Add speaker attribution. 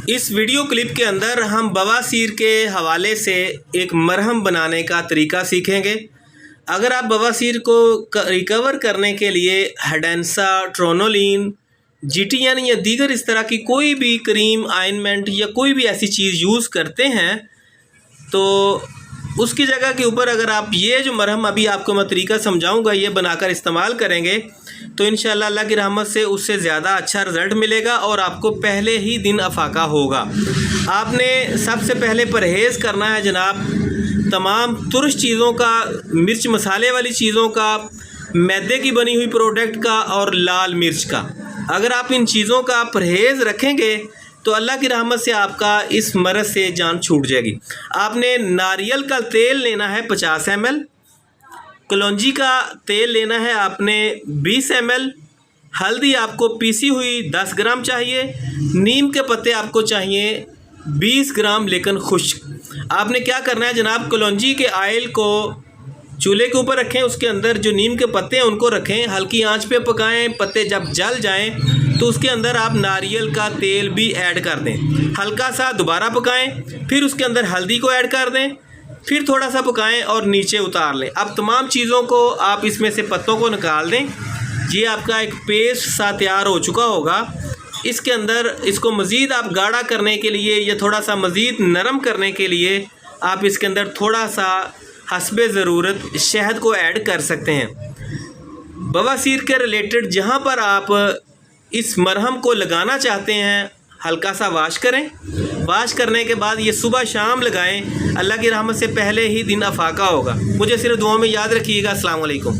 Speaker 1: इस video clip के अंदर हम बवासीर के हवाले से एक मरहम बनाने का तरीका सीखेंगे। अगर आप बवासीर को रिकवर करने के लिए हेडेंसा, ट्रोनोलिन, GTN या दीगर इस तरह की कोई भी क्रीम, आइनमेंट या कोई भी ऐसी चीज़ यूज़ करते हैं तो उसकी जगह के ऊपर अगर आप ये जो मरहम अभी आपको मैं तरीका समझाऊंगा ये बनाकर इस्तेमाल करेंगे तो इंशाअल्लाह अल्लाह की रहमत से उससे ज़्यादा अच्छा रिज़ल्ट मिलेगा और आपको पहले ही दिन अफाका होगा। आपने सबसे पहले परहेज़ करना है जनाब तमाम तुर्श चीज़ों का, मिर्च मसाले वाली चीज़ों का, मैदे की बनी हुई प्रोडक्ट का और लाल मिर्च का। अगर आप इन चीज़ों का परहेज़ रखेंगे तो अल्लाह की रहमत से आपका इस मरज़ से जान छूट जाएगी। आपने नारियल का तेल लेना है 50 ml, कलौंजी का तेल लेना है आपने 20 ml, हल्दी आपको पीसी हुई 10 ग्राम चाहिए, नीम के पत्ते आपको चाहिए 20 ग्राम लेकिन खुश्क। आपने क्या करना है जनाब, कलौंजी के आयल को चूल्हे के ऊपर रखें, उसके अंदर जो नीम के पत्ते हैं उनको रखें, हल्की आंच पे पकाएं। पत्ते जब जल जाएं तो उसके अंदर आप नारियल का तेल भी ऐड कर दें, हल्का सा दोबारा पकाएं, फिर उसके अंदर हल्दी को ऐड कर दें, फिर थोड़ा सा पकाएं और नीचे उतार लें। अब तमाम चीज़ों को आप इसमें से पत्तों को निकाल दें। ये आपका एक पेस्ट सा तैयार हो चुका होगा। इसके अंदर इसको मज़ीद आप गाढ़ा करने के लिए या थोड़ा सा मज़ीद नरम करने के लिए आप इसके अंदर थोड़ा सा हस्बे ज़रूरत शहद को ऐड कर सकते हैं। बवासीर के रिलेटेड जहाँ पर आप इस मरहम को लगाना चाहते हैं हल्का सा वाश करें। वाश करने के बाद ये सुबह शाम लगाएं। अल्लाह की रहमत से पहले ही दिन अफाका होगा। मुझे सिर्फ दुआ में याद रखिएगा। अस्सलाम वालेकुम।